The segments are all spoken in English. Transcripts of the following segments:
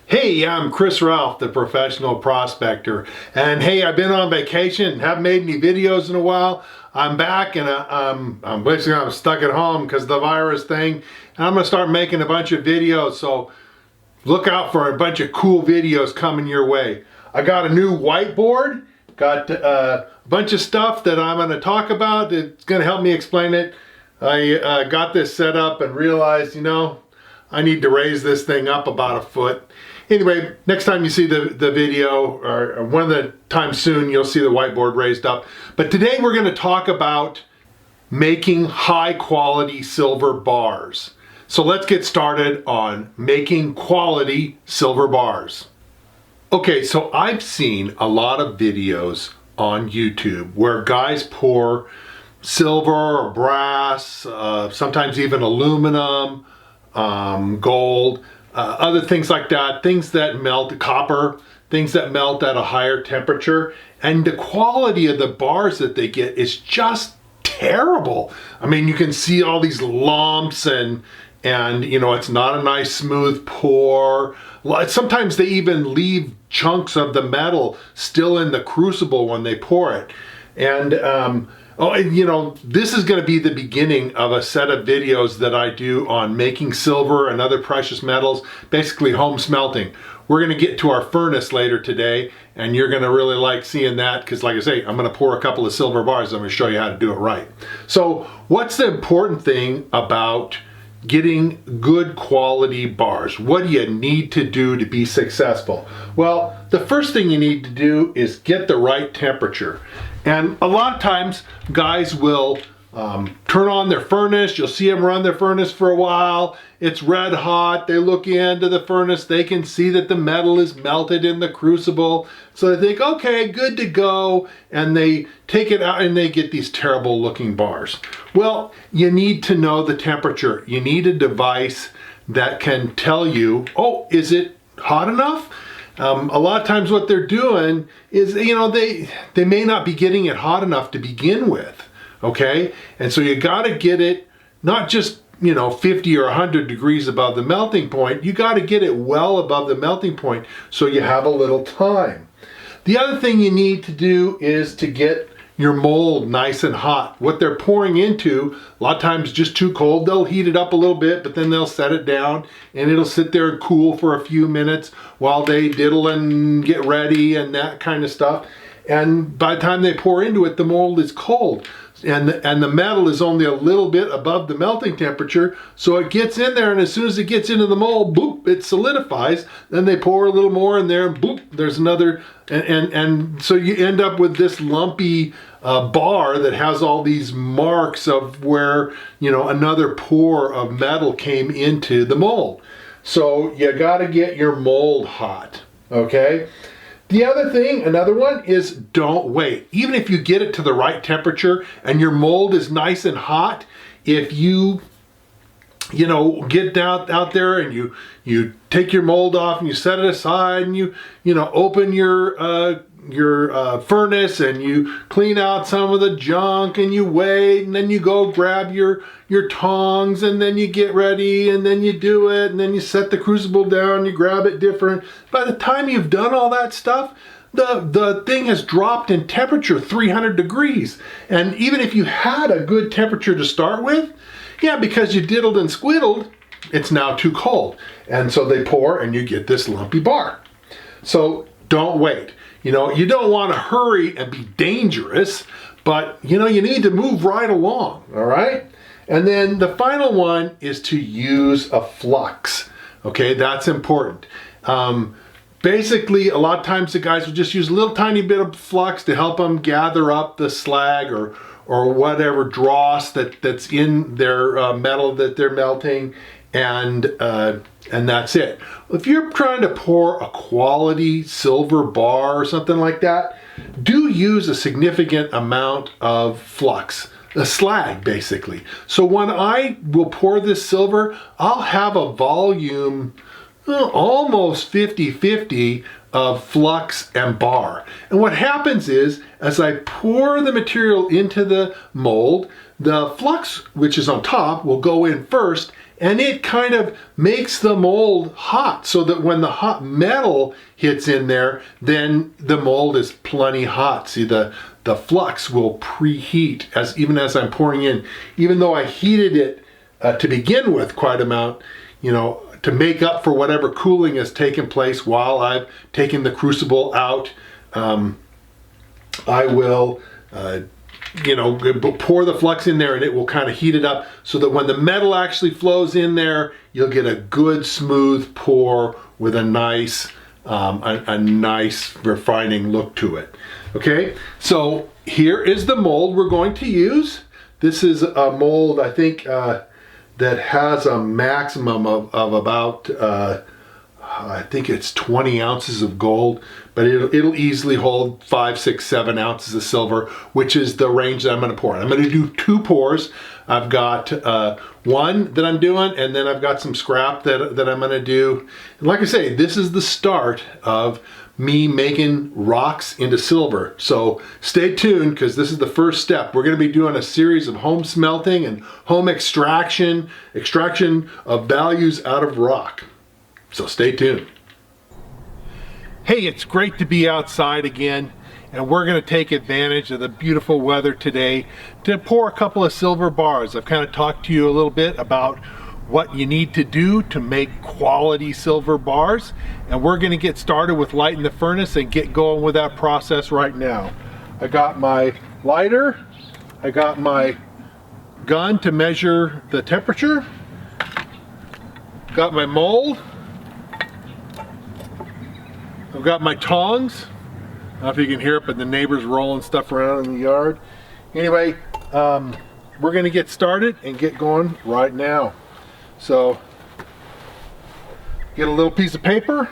Hey, I'm Chris Ralph, the professional prospector. And hey, I've been on vacation, haven't made any videos in a while. I'm back and I'm stuck at home because of the virus thing. And I'm gonna start making a bunch of videos, so look out for a bunch of cool videos coming your way. I got a new whiteboard, got a bunch of stuff that I'm gonna talk about. It's gonna help me explain it. I got this set up and realized, I need to raise this thing up about a foot. Anyway, next time you see the video, or one of the times soon, you'll see the whiteboard raised up. But today we're going to talk about making high quality silver bars. So let's get started on making quality silver bars. Okay, so I've seen a lot of videos on YouTube where guys pour silver or brass, sometimes even aluminum, gold, other things like that, things that melt, copper, things that melt at a higher temperature, and the quality of the bars that they get is just terrible. I mean, you can see all these lumps and it's not a nice smooth pour. Sometimes they even leave chunks of the metal still in the crucible when they pour it. And this is going to be the beginning of a set of videos that I do on making silver and other precious metals, basically home smelting. We're going to get to our furnace later today, and you're going to really like seeing that because, like I say, I'm going to pour a couple of silver bars. I'm going to show you how to do it right. So what's the important thing about getting good quality bars? What do you need to do to be successful? Well, the first thing you need to do is get the right temperature. And a lot of times guys will turn on their furnace. You'll see them run their furnace for a while. It's red hot. They look into the furnace. They can see that the metal is melted in the crucible. So they think, okay, good to go. And they take it out and they get these terrible looking bars. Well, you need to know the temperature. You need a device that can tell you, oh, is it hot enough? A lot of times what they're doing is, they may not be getting it hot enough to begin with, okay? And so you gotta get it not just, 50 or 100 degrees above the melting point. You gotta get it well above the melting point so you have a little time. The other thing you need to do is to get your mold nice and hot. What they're pouring into, a lot of times just too cold. They'll heat it up a little bit, but then they'll set it down and it'll sit there and cool for a few minutes while they diddle and get ready and that kind of stuff. And by the time they pour into it, the mold is cold. And the metal is only a little bit above the melting temperature, so it gets in there, and as soon as it gets into the mold, boop, it solidifies. Then they pour a little more in there, and boop, there's another, and so you end up with this lumpy bar that has all these marks of where, another pour of metal came into the mold. So you gotta get your mold hot, okay? The other thing, another one, is don't wait. Even if you get it to the right temperature and your mold is nice and hot, if you get out there and you take your mold off and you set it aside and you open your furnace and you clean out some of the junk and you wait, and then you go grab your tongs and then you get ready and then you do it and then you set the crucible down, you grab it different. By the time you've done all that stuff, the thing has dropped in temperature 300 degrees. And even if you had a good temperature to start with, yeah, because you diddled and squiddled, it's now too cold. And so they pour and you get this lumpy bar. So don't wait. You don't want to hurry and be dangerous, but you need to move right along, all right? And then the final one is to use a flux. Okay, that's important. Basically, a lot of times the guys will just use a little tiny bit of flux to help them gather up the slag or whatever dross that's in their metal that they're melting, and that's it. If you're trying to pour a quality silver bar or something like that, do use a significant amount of flux, a slag basically. So when I will pour this silver, I'll have a volume almost 50-50 of flux and bar. And what happens is, as I pour the material into the mold, the flux, which is on top, will go in first, and it kind of makes the mold hot so that when the hot metal hits in there, then the mold is plenty hot. See, the flux will preheat even as I'm pouring in. Even though I heated it to begin with quite amount, you know, to make up for whatever cooling has taken place while I've taken the crucible out, I will you know, pour the flux in there and it will kind of heat it up so that when the metal actually flows in there, you'll get a good smooth pour with a nice refining look to it. Okay, so here is the mold we're going to use. This is a mold, I think, that has a maximum of about I think it's 20 ounces of gold, but it'll easily hold 5, 6, 7 ounces of silver, which is the range that I'm going to pour. I'm going to do 2 pours. I've got one that I'm doing, and then I've got some scrap that I'm going to do. And like I say, this is the start of me making rocks into silver. So stay tuned, because this is the first step. We're going to be doing a series of home smelting and home extraction of values out of rock. So stay tuned. Hey, it's great to be outside again, and we're going to take advantage of the beautiful weather today to pour a couple of silver bars. I've kind of talked to you a little bit about what you need to do to make quality silver bars, and we're going to get started with lighting the furnace and get going with that process right now. I got my lighter, I got my gun to measure the temperature, got my mold, I've got my tongs. I don't know if you can hear it, but the neighbors rolling stuff around in the yard. Anyway, we're going to get started and get going right now. So, get a little piece of paper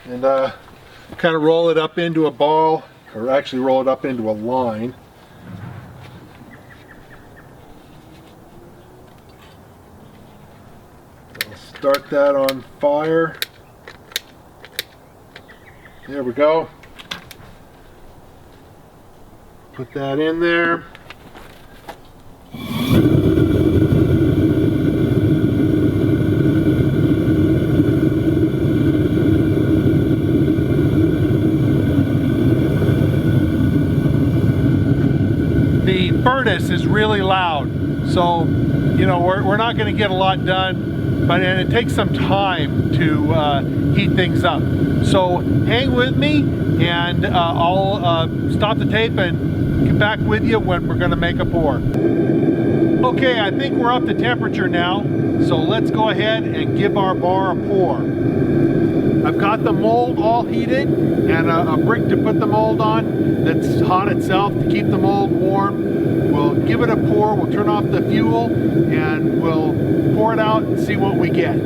and kind of roll it up into a ball, or actually roll it up into a line. I'll start that on fire. There we go. Put that in there. The furnace is really loud, so you know we're not going to get a lot done, and it takes some time to heat things up. So hang with me, and I'll stop the tape and get back with you when we're going to make a pour. Okay, I think we're up to temperature now, so let's go ahead and give our bar a pour. I've got the mold all heated and a brick to put the mold on that's hot itself to keep the mold warm. We'll give it a pour, we'll turn off the fuel, and we'll pour it out and see what we get.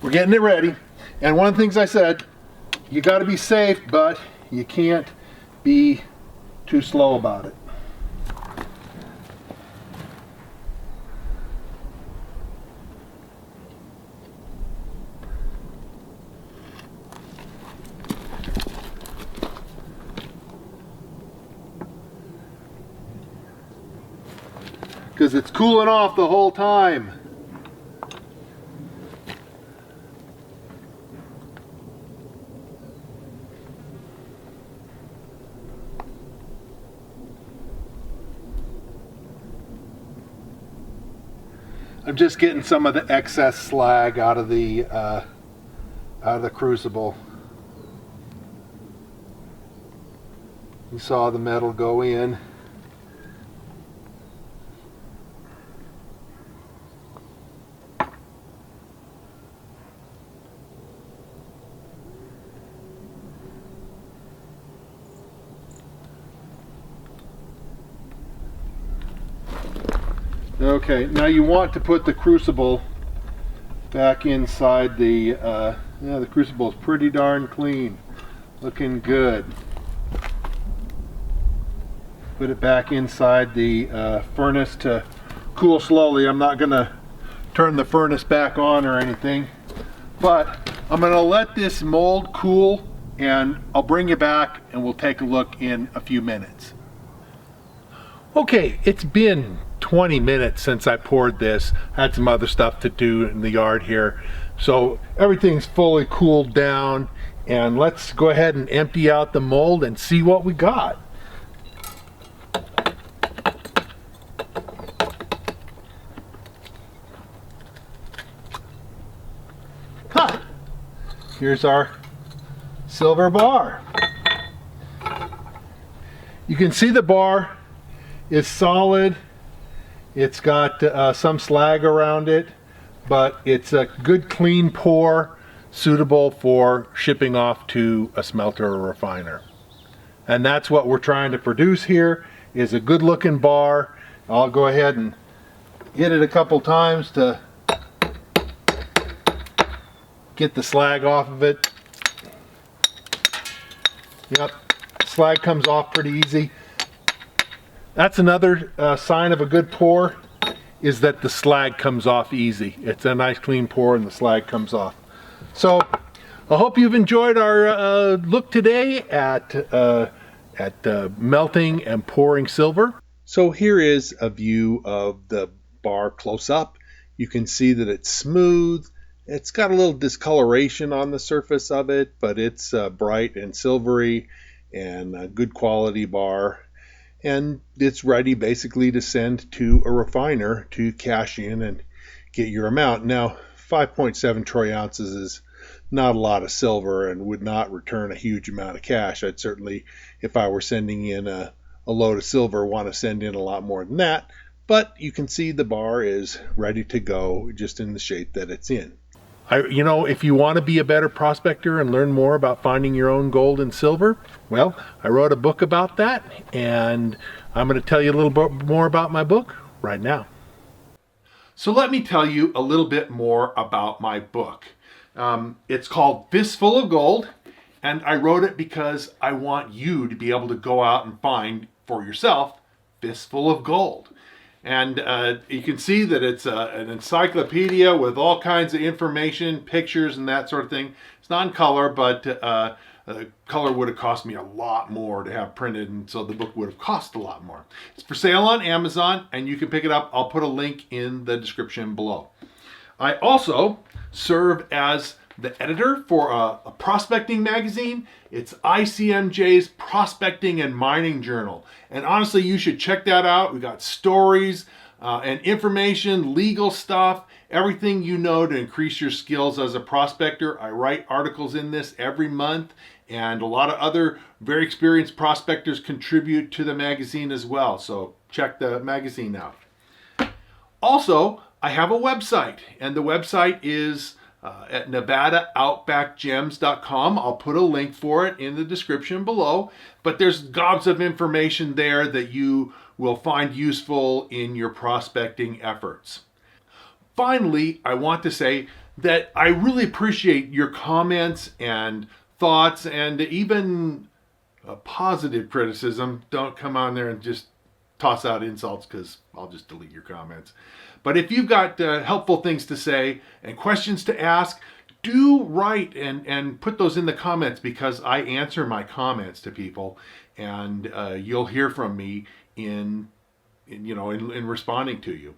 We're getting it ready, and one of the things I said, you got to be safe, but you can't be too slow about it. Because it's cooling off the whole time. I'm just getting some of the excess slag out of the crucible. You saw the metal go in. Okay, now you want to put the crucible back inside the, yeah, the crucible is pretty darn clean. Looking good. Put it back inside the furnace to cool slowly. I'm not going to turn the furnace back on or anything, but I'm going to let this mold cool and I'll bring you back and we'll take a look in a few minutes. Okay, it's been 20 minutes since I poured this. I had some other stuff to do in the yard here. So everything's fully cooled down, and let's go ahead and empty out the mold and see what we got. Huh. Here's our silver bar. You can see the bar is solid. It's got some slag around it, but it's a good clean pour suitable for shipping off to a smelter or refiner. And that's what we're trying to produce here, is a good looking bar. I'll go ahead and hit it a couple times to get the slag off of it. Yep, slag comes off pretty easy. That's another sign of a good pour, is that the slag comes off easy. It's a nice clean pour and the slag comes off. So I hope you've enjoyed our look today at melting and pouring silver. So here is a view of the bar close up. You can see that it's smooth. It's got a little discoloration on the surface of it, but it's bright and silvery and a good quality bar. And it's ready basically to send to a refiner to cash in and get your amount. Now, 5.7 troy ounces is not a lot of silver and would not return a huge amount of cash. I'd certainly, if I were sending in a load of silver, want to send in a lot more than that. But you can see the bar is ready to go, just in the shape that it's in. You know, if you want to be a better prospector and learn more about finding your own gold and silver, well, I wrote a book about that, and I'm going to tell you a little bit more about my book right now. So let me tell you a little bit more about my book. It's called Fistful of Gold, and I wrote it because I want you to be able to go out and find for yourself Fistful of Gold. And you can see that it's an encyclopedia with all kinds of information, pictures, and that sort of thing. It's not in color, but color would have cost me a lot more to have printed, and so the book would have cost a lot more. It's for sale on Amazon, and you can pick it up. I'll put a link in the description below. I also serve as the editor for a prospecting magazine. It's ICMJ's Prospecting and Mining Journal. And honestly, you should check that out. We got stories and information, legal stuff, everything you know to increase your skills as a prospector. I write articles in this every month, and a lot of other very experienced prospectors contribute to the magazine as well. So check the magazine out. Also, I have a website, and the website is at NevadaOutbackGems.com. I'll put a link for it in the description below, but there's gobs of information there that you will find useful in your prospecting efforts. Finally, I want to say that I really appreciate your comments and thoughts, and even positive criticism. Don't come on there and just toss out insults, because I'll just delete your comments. But if you've got helpful things to say and questions to ask, do write and put those in the comments, because I answer my comments to people, and you'll hear from me in responding to you.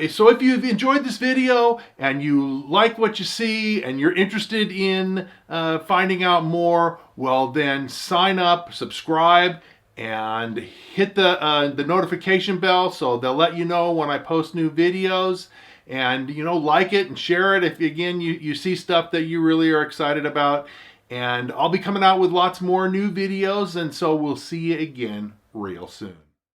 So if you've enjoyed this video and you like what you see and you're interested in finding out more, well then sign up, subscribe, and hit the notification bell so they'll let you know when I post new videos. And like it and share it if again you see stuff that you really are excited about. And I'll be coming out with lots more new videos, and so we'll see you again real soon.